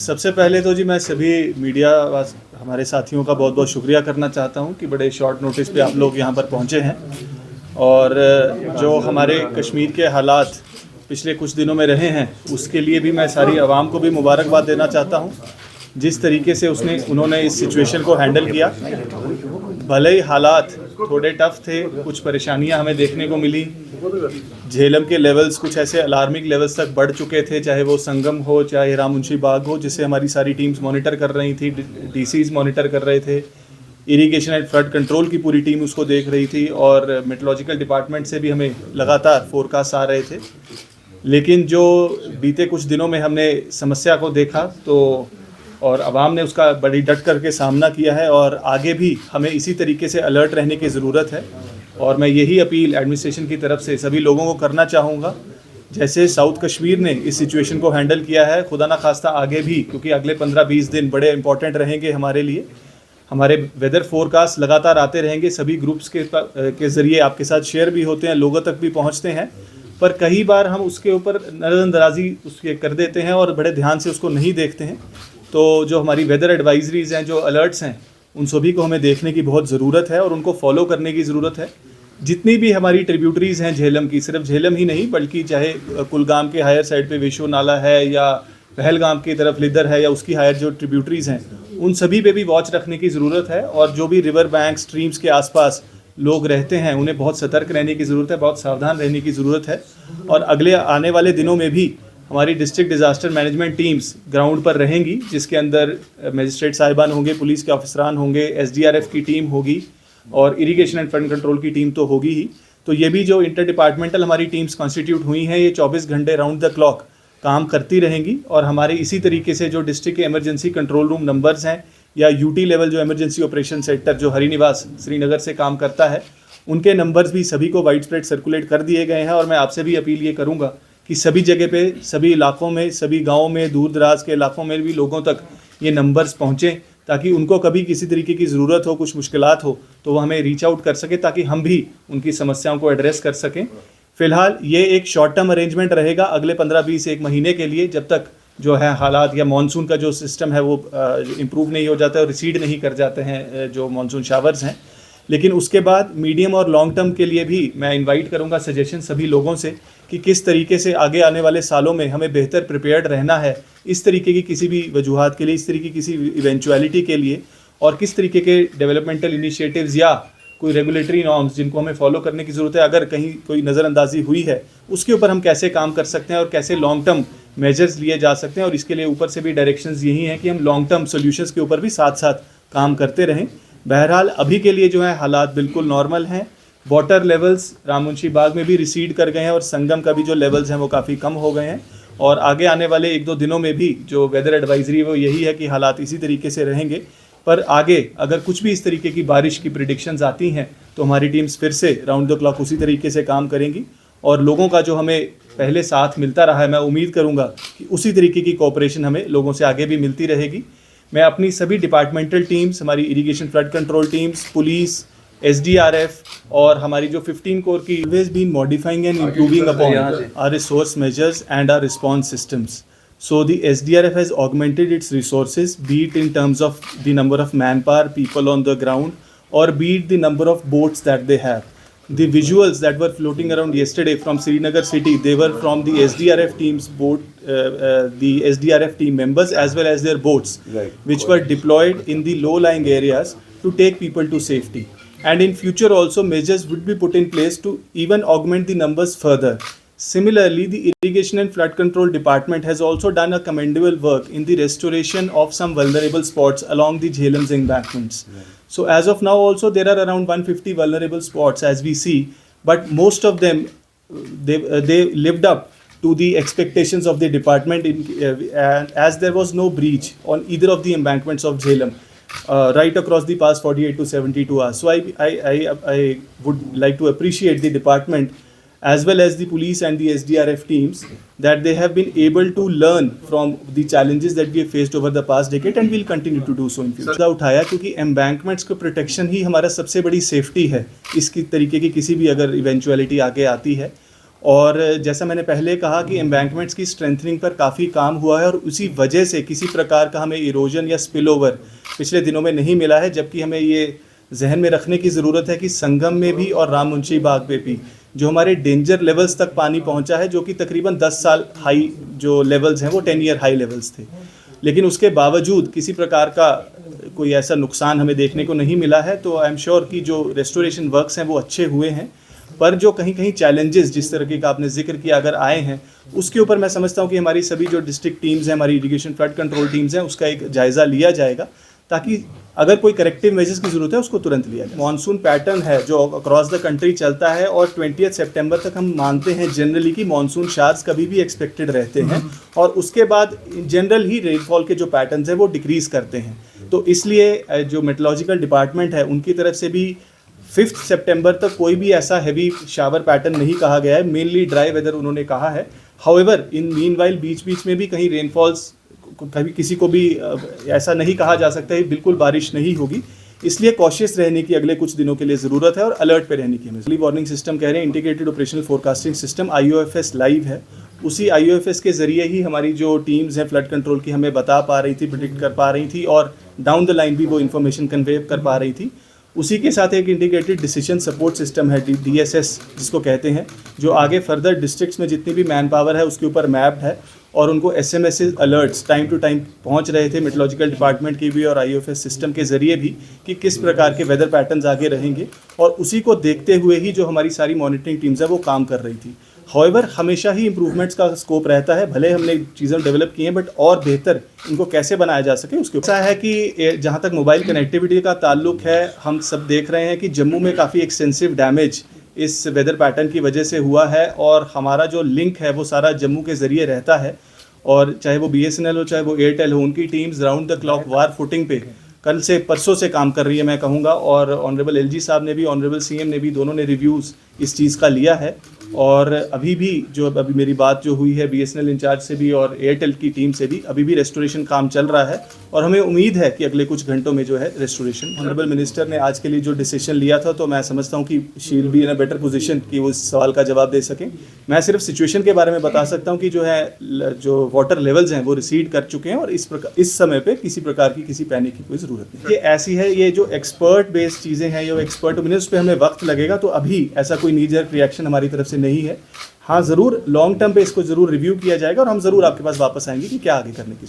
सबसे पहले तो जी मैं सभी मीडिया हमारे साथियों का बहुत बहुत शुक्रिया करना चाहता हूं कि बड़े शॉर्ट नोटिस पे आप लोग यहां पर पहुंचे हैं और जो हमारे कश्मीर के हालात पिछले कुछ दिनों में रहे हैं उसके लिए भी मैं सारी आवाम को भी मुबारकबाद देना चाहता हूं। जिस तरीके से उन्होंने इस सिचुएशन को हैंडल किया, भले ही हालात थोड़े टफ थे, कुछ परेशानियां हमें देखने को मिली। झेलम के लेवल्स कुछ ऐसे अलार्मिंग लेवल्स तक बढ़ चुके थे, चाहे वो संगम हो चाहे राममुंशी बाग हो, जिसे हमारी सारी टीम्स मॉनिटर कर रही थी, डीसीज मॉनिटर कर रहे थे, इरिगेशन एंड फ्लड कंट्रोल की पूरी टीम उसको देख रही थी और मेट्रोलॉजिकल डिपार्टमेंट से भी हमें लगातार फोरकास्ट आ रहे थे। लेकिन जो बीते कुछ दिनों में हमने समस्या को देखा तो और आवाम ने उसका बड़ी डट करके सामना किया है और आगे भी हमें इसी तरीके से अलर्ट रहने की ज़रूरत है। और मैं यही अपील एडमिनिस्ट्रेशन की तरफ से सभी लोगों को करना चाहूँगा, जैसे साउथ कश्मीर ने इस सिचुएशन को हैंडल किया है, खुदा ना खास्ता आगे भी, क्योंकि अगले 15-20 दिन बड़े इंपॉर्टेंट रहेंगे हमारे लिए। हमारे वेदर फोरकास्ट लगातार आते रहेंगे, सभी ग्रुप्स के ज़रिए आपके साथ शेयर भी होते हैं, लोगों तक भी पहुँचते हैं, पर कई बार हम उसके ऊपर नज़रअंदाजी उसके कर देते हैं और बड़े ध्यान से उसको नहीं देखते हैं। तो जो हमारी वेदर एडवाइजरीज़ हैं, जो अलर्ट्स हैं, उन सभी को हमें देखने की बहुत ज़रूरत है और उनको फॉलो करने की ज़रूरत है। जितनी भी हमारी ट्रिब्यूटरीज़ हैं झेलम की, सिर्फ झेलम ही नहीं बल्कि चाहे कुलगाम के हायर साइड पे विशो नाला है या पहलगाम की तरफ लिदर है या उसकी हायर जो ट्रिब्यूटरीज़ हैं, उन सभी पे भी वॉच रखने की ज़रूरत है। और जो भी रिवर बैंक स्ट्रीम्स के आसपास लोग रहते हैं उन्हें बहुत सतर्क रहने की ज़रूरत है, बहुत सावधान रहने की ज़रूरत है। और अगले आने वाले दिनों में भी हमारी district disaster management teams ground पर रहेंगी, जिसके अंदर मजिस्ट्रेट साहिबान होंगे, पुलिस के ऑफिसरान होंगे, SDRF की टीम होगी और इरिगेशन एंड फ्लड कंट्रोल की टीम तो होगी ही। तो ये भी जो इंटर डिपार्टमेंटल हमारी टीम्स कॉन्स्टिट्यूट हुई हैं, ये 24 घंटे राउंड द क्लॉक काम करती रहेंगी। और हमारे इसी तरीके से जो डिस्ट्रिक्ट के इमरजेंसी कंट्रोल रूम नंबर्स हैं या UT लेवल जो इमरजेंसी ऑपरेशन सेंटर जो हरिनिवास श्रीनगर से काम करता है, उनके नंबर्स भी सभी को वाइड स्प्रेड सर्कुलेट कर दिए गए हैं। और मैं आपसे भी अपील ये करूँगा कि सभी जगह पे, सभी इलाकों में, सभी गाँवों में, दूर दराज के इलाकों में भी लोगों तक ये नंबर्स पहुँचें, ताकि उनको कभी किसी तरीके की ज़रूरत हो, कुछ मुश्किलात हो तो वो हमें रीच आउट कर सके, ताकि हम भी उनकी समस्याओं को एड्रेस कर सकें। फ़िलहाल ये एक शॉर्ट टर्म अरेंजमेंट रहेगा अगले 15-20 एक महीने के लिए, जब तक जो है हालात या मानसून का जो सिस्टम है वो इम्प्रूव नहीं हो जाता है और रिसीड नहीं कर जाते हैं जो मानसून शावर्स हैं। लेकिन उसके बाद मीडियम और लॉन्ग टर्म के लिए भी मैं इनवाइट करूंगा सजेशन सभी लोगों से कि किस तरीके से आगे आने वाले सालों में हमें बेहतर प्रिपेयर्ड रहना है इस तरीके की किसी भी वजूहात के लिए, इस तरीके की किसी इवेंचुअलिटी के लिए, और किस तरीके के डेवलपमेंटल इनिशिएटिव्स या कोई रेगुलेटरी नॉर्म्स जिनको हमें फॉलो करने की ज़रूरत है, अगर कहीं कोई नज़रअंदाजी हुई है, उसके ऊपर हम कैसे काम कर सकते हैं और कैसे लॉन्ग टर्म मेजर्स लिए जा सकते हैं। और इसके लिए ऊपर से भी डायरेक्शंस यही हैं कि हम लॉन्ग टर्म सोल्यूशंस के ऊपर भी साथ साथ काम करते रहें। बहरहाल अभी के लिए जो है हालात बिल्कुल नॉर्मल हैं। वाटर लेवल्स राममुंशी बाग में भी रिसीड कर गए हैं और संगम का भी जो लेवल्स हैं वो काफ़ी कम हो गए हैं। और आगे आने वाले 1-2 दिनों में भी जो वेदर एडवाइजरी है वो यही है कि हालात इसी तरीके से रहेंगे। पर आगे अगर कुछ भी इस तरीके की बारिश की प्रिडिक्शंस आती हैं तो हमारी टीम्स फिर से राउंड द क्लॉक उसी तरीके से काम करेंगी। और लोगों का जो हमें पहले साथ मिलता रहा है, मैं उम्मीद करूँगा कि उसी तरीके की कोऑपरेशन हमें लोगों से आगे भी मिलती रहेगी। मैं अपनी सभी डिपार्टमेंटल टीम्स, हमारी irrigation flood control teams, police, SDRF और हमारी जो 15 कोर की always been modifying and improving upon our resource measures and our response systems. So the SDRF has augmented its resources, be it in terms of the number of manpower, people on the ground, or be it the number of boats that they have. The visuals that were floating around yesterday from Srinagar city, they were from the SDRF team's boat, the SDRF team members as well as their boats, which were deployed in the low-lying areas to take people to safety. And in future also measures would be put in place to even augment the numbers further. Similarly, the Irrigation and Flood Control Department has also done a commendable work in the restoration of some vulnerable spots along the Jhelam's embankments. So as of now also there are around 150 vulnerable spots as we see, but most of them they lived up to the expectations of the department and as there was no breach on either of the embankments of Jhelum right across the past 48 to 72 hours. So I would like to appreciate the department as well as the police and the SDRF teams that they have been able to learn from the challenges that we have faced over the past decade and will continue to do so in future. उठाया क्योंकि embankments को protection ही हमारा सबसे बड़ी safety है इसकी तरीके की किसी भी अगर इवेंचुअलिटी आगे आती है। और जैसा मैंने पहले कहा कि एम्बैंकमेंट्स की स्ट्रेंथनिंग पर काफ़ी काम हुआ है और उसी वजह से किसी प्रकार का हमें इरोजन या स्पिल ओवर पिछले दिनों में नहीं मिला है। जबकि हमें ये जहन में रखने की ज़रूरत है कि संगम में भी और राममुंशी बाग पे भी जो हमारे डेंजर लेवल्स तक पानी पहुंचा है, जो कि तकरीबन 10 साल हाई जो लेवल्स हैं वो 10 ईयर हाई लेवल्स थे, लेकिन उसके बावजूद किसी प्रकार का कोई ऐसा नुकसान हमें देखने को नहीं मिला है। तो आई एम श्योर कि जो रेस्टोरेशन वर्क्स हैं वो अच्छे हुए हैं, पर जो कहीं कहीं चैलेंजेस जिस तरीके का आपने जिक्र किया अगर आए हैं, उसके ऊपर मैं समझता हूँ कि हमारी सभी जो डिस्ट्रिक्ट टीम्स हैं, हमारी इरिगेशन फ्लड कंट्रोल टीम्स हैं, उसका एक जायज़ा लिया जाएगा ताकि अगर कोई करेक्टिव मेजर्स की ज़रूरत है उसको तुरंत लिया जाए। मॉनसून पैटर्न है जो अक्रॉस द कंट्री चलता है और 20 सितंबर तक हम मानते हैं जनरली कि मॉनसून शार्स कभी भी एक्सपेक्टेड रहते हैं और उसके बाद जनरल ही रेनफॉल के जो पैटर्न्स हैं वो डिक्रीज़ करते हैं। तो इसलिए जो मेट्रोलॉजिकल डिपार्टमेंट है उनकी तरफ से भी 5 सितंबर तक कोई भी ऐसा हैवी शावर पैटर्न नहीं कहा गया है, मेनली ड्राई वेदर उन्होंने कहा है। हाउएवर इन मीनवाइल बीच में भी कहीं रेनफॉल्स कभी किसी को भी ऐसा नहीं कहा जा सकता है बिल्कुल बारिश नहीं होगी, इसलिए कॉशियस रहने की अगले कुछ दिनों के लिए ज़रूरत है और अलर्ट पे रहने की हमें। अर्ली वार्निंग सिस्टम कह रहे हैं, integrated operational forecasting system IOFS live है। उसी IOFS के ज़रिए ही हमारी जो टीम्स हैं फ्लड कंट्रोल की हमें बता पा रही थी, प्रिडिक्ट कर पा रही थी और डाउन द लाइन भी वो इन्फॉर्मेशन कन्वे कर पा रही थी। उसी के साथ एक इंटीग्रेटेड डिसीजन सपोर्ट सिस्टम है DSS जिसको कहते हैं, जो आगे फर्दर डिस्ट्रिक्ट्स में जितनी भी मैन पावर है उसके ऊपर मैप्ड है और उनको SMS alerts time to time पहुंच रहे थे मेट्रोलॉजिकल डिपार्टमेंट की भी और IOFS सिस्टम के ज़रिए भी कि किस प्रकार के वेदर पैटर्न्स आगे रहेंगे, और उसी को देखते हुए ही जो हमारी सारी मॉनिटरिंग टीम्स है वो काम कर रही थी। हाउएवर हमेशा ही इम्प्रूवमेंट्स का स्कोप रहता है, भले हमने चीज़ें डेवलप की हैं बट और बेहतर इनको कैसे बनाया जा सके उसके ऐसा है कि जहाँ तक मोबाइल कनेक्टिविटी का ताल्लुक है, हम सब देख रहे हैं कि जम्मू में काफ़ी एक्सटेंसिव डैमेज इस वेदर पैटर्न की वजह से हुआ है और हमारा जो लिंक है वो सारा जम्मू के ज़रिए रहता है, और चाहे वो BSNL हो चाहे वो एयरटेल हो, उनकी teams round the clock war footing पे कल से परसों से काम कर रही है मैं कहूँगा। और ऑनरेबल LG साहब ने भी, ऑनरेबल CM ने भी, दोनों ने रिव्यूज़ इस चीज़ का लिया है। और अभी भी जो अभी मेरी बात जो हुई है BSNL इंचार्ज से भी और एयरटेल की टीम से भी, अभी भी रेस्टोरेशन काम चल रहा है और हमें उम्मीद है कि अगले कुछ घंटों में जो है रेस्टोरेशन। ऑनरेबल मिनिस्टर ने आज के लिए जो डिसीजन लिया था तो मैं समझता हूँ कि she will be in a better position कि वो इस सवाल का जवाब दे सकें। मैं सिर्फ सिचुएशन के बारे में बता सकता हूँ कि जो है जो वाटर लेवल्स हैं वो रिसीड कर चुके हैं और इस समय पे किसी प्रकार की किसी पैनिक की कोई ज़रूरत नहीं। ये ऐसी है, ये जो एक्सपर्ट बेस्ड चीज़ें हैं, ये एक्सपर्ट ओपिनियन, उस पर हमें वक्त लगेगा, तो अभी ऐसा कोई नीजर रिएक्शन हमारी तरफ से नहीं है। हाँ, ज़रूर लॉन्ग टर्म पे इसको ज़रूर रिव्यू किया जाएगा और हम ज़रूर आपके पास वापस आएंगे कि क्या आगे करने की